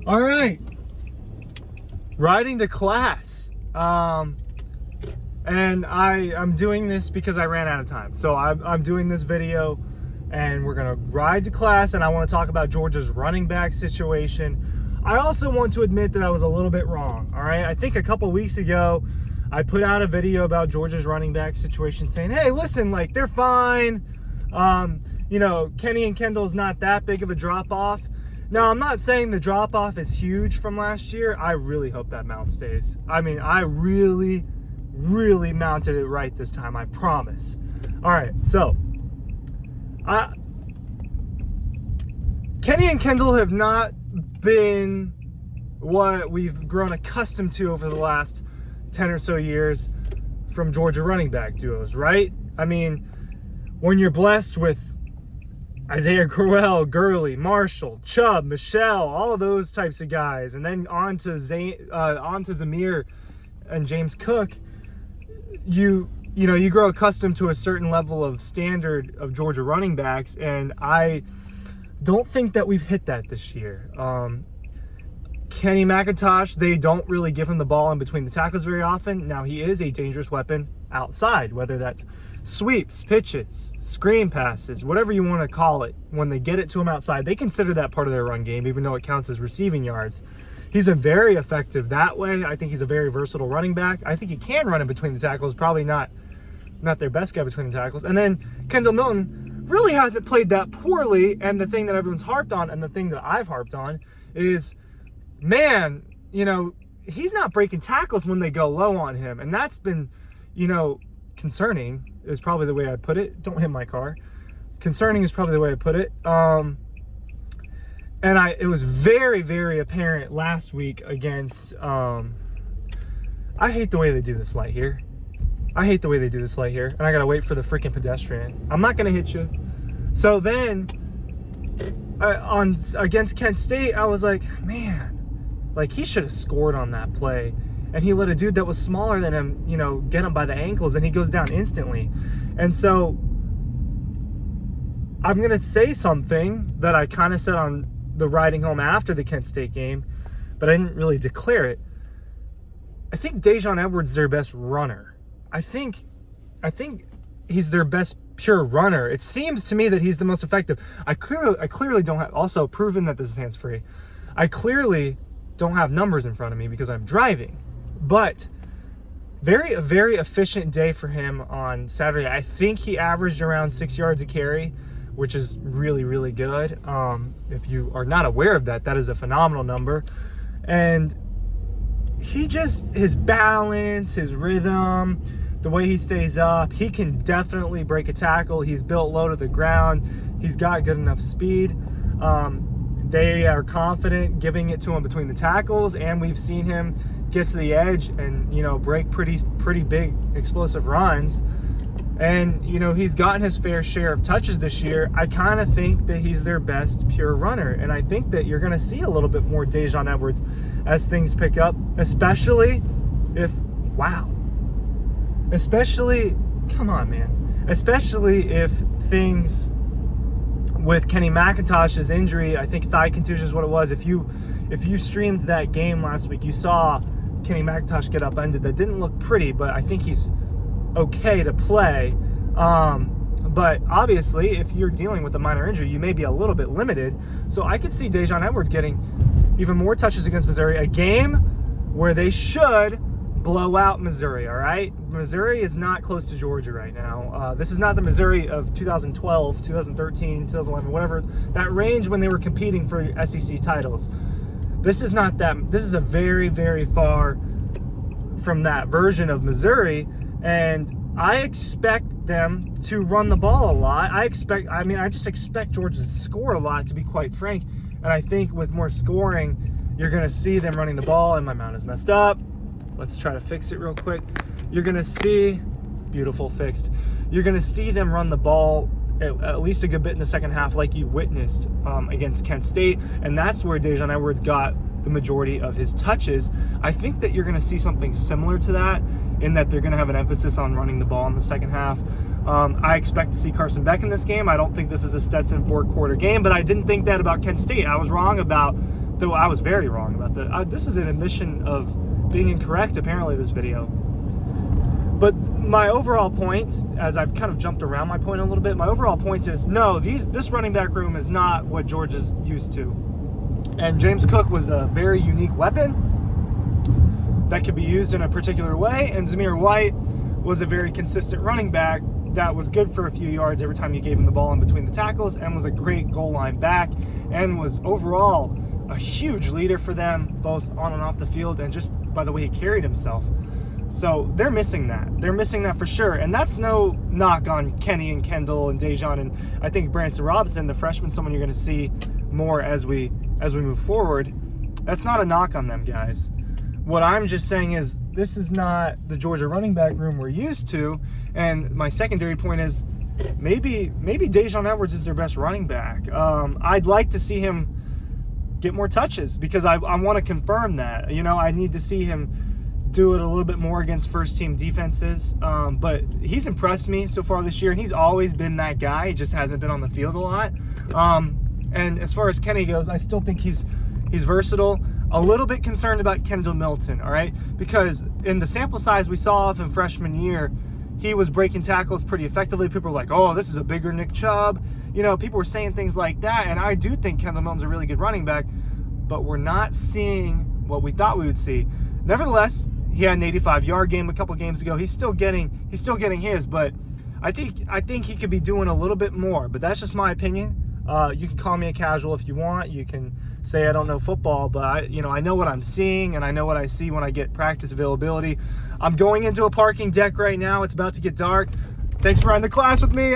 All right, riding to class. And I'm doing this because I ran out of time. So I'm doing this video and we're gonna ride to class, and I wanna talk about Georgia's running back situation. I also want to admit that I was a little bit wrong, all right? I think a couple weeks ago, I put out a video about Georgia's running back situation saying, hey, listen, like, they're fine. You know, Kenny and Kendall's not that big of a drop-off. Now, I'm not saying the drop-off is huge from last year. I really hope that mount stays. I mean, I really mounted it right this time, I promise. All right, so Kenny and Kendall have not been what we've grown accustomed to over the last 10 or so years from Georgia running back duos, right? I mean, when you're blessed with Isaiah Crowell, Gurley, Marshall, Chubb, Michelle, all of those types of guys, and then on to Zamir and James Cook, you grow accustomed to a certain level of standard of Georgia running backs, and I don't think that we've hit that this year. Kenny McIntosh, they don't really give him the ball in between the tackles very often. Now, he is a dangerous weapon outside, whether that's sweeps, pitches, screen passes, whatever you want to call it. When they get it to him outside, they consider that part of their run game, even though it counts as receiving yards. He's been very effective that way. I think he's a very versatile running back. I think he can run in between the tackles, probably not their best guy between the tackles. And then Kendall Milton really hasn't played that poorly, and the thing that everyone's harped on, and the thing that I've harped on, is, man, he's not breaking tackles when they go low on him, and that's been, concerning is probably the way I put it. Don't hit my car. Concerning is probably the way I put it. And it was very, very apparent last week against, I hate the way they do this light here. And I gotta wait for the freaking pedestrian. I'm not gonna hit you. So then, against Kent State, I was like, man, like, he should have scored on that play. And he let a dude that was smaller than him, get him by the ankles, and he goes down instantly. And so I'm going to say something that I kind of said on the riding home after the Kent State game, but I didn't really declare it. I think DeJean Edwards is their best runner. I think he's their best pure runner. It seems to me that he's the most effective. I clearly don't have, also proven that this is hands-free. I clearly don't have numbers in front of me because I'm driving, but a very efficient day for him on Saturday. I think he averaged around 6 yards a carry, which is really, really good. If you are not aware of that, that is a phenomenal number. And his balance, his rhythm, the way he stays up, he can definitely break a tackle. He's built low to the ground. He's got good enough speed. They are confident giving it to him between the tackles, and we've seen him get to the edge and, break pretty big explosive runs. And, he's gotten his fair share of touches this year. I kind of think that he's their best pure runner, and I think that you're going to see a little bit more DeJean Edwards as things pick up, especially if things with Kenny McIntosh's injury, I think thigh contusion is what it was. If you streamed that game last week, you saw Kenny McIntosh get upended. That didn't look pretty, but I think he's okay to play. But obviously, if you're dealing with a minor injury, you may be a little bit limited. So I could see DeJean Edwards getting even more touches against Missouri, a game where they should blow out Missouri, all right? Missouri is not close to Georgia right now. This is not the Missouri of 2012, 2013, 2011, whatever, that range when they were competing for SEC titles. This is not that. This is a very, very far from that version of Missouri, and I expect them to run the ball a lot. I just expect Georgia to score a lot, to be quite frank, and I think with more scoring, you're going to see them running the ball, and my mount is messed up. Let's try to fix it real quick. You're going to see, beautiful, fixed. You're going to see them run the ball at least a good bit in the second half, like you witnessed against Kent State, and that's where DeJean Edwards got the majority of his touches. I think that you're going to see something similar to that, in that they're going to have an emphasis on running the ball in the second half. I expect to see Carson Beck in this game. I don't think this is a Stetson four-quarter game, but I didn't think that about Kent State. I was wrong about though I was very wrong about that. This is an admission of being incorrect, apparently, this video. But my overall point, as I've kind of jumped around my point a little bit, my overall point is, no, this running back room is not what George is used to. And James Cook was a very unique weapon that could be used in a particular way, and Zamir White was a very consistent running back that was good for a few yards every time you gave him the ball in between the tackles, and was a great goal line back, and was overall a huge leader for them, both on and off the field, and just by the way he carried himself. So they're missing that. They're missing that for sure. And that's no knock on Kenny and Kendall and DeJean, and I think Branson Robinson, the freshman, someone you're going to see more as we move forward. That's not a knock on them, guys. What I'm just saying is this is not the Georgia running back room we're used to. And my secondary point is maybe DeJean Edwards is their best running back. I'd like to see him get more touches because I want to confirm that. You know, I need to see him do it a little bit more against first-team defenses. But he's impressed me so far this year, and he's always been that guy. He just hasn't been on the field a lot. And as far as Kenny goes, I still think he's versatile. A little bit concerned about Kendall Milton, all right? Because in the sample size we saw of him freshman year, he was breaking tackles pretty effectively. People were like, oh, this is a bigger Nick Chubb. You know, people were saying things like that, and I do think Kendall Milton's a really good running back, but we're not seeing what we thought we would see. Nevertheless, he had an 85-yard game a couple games ago. He's still getting his, but I think he could be doing a little bit more. But that's just my opinion. You can call me a casual if you want. You can say I don't know football, but I know what I'm seeing, and I know what I see when I get practice availability. I'm going into a parking deck right now. It's about to get dark. Thanks for riding the class with me.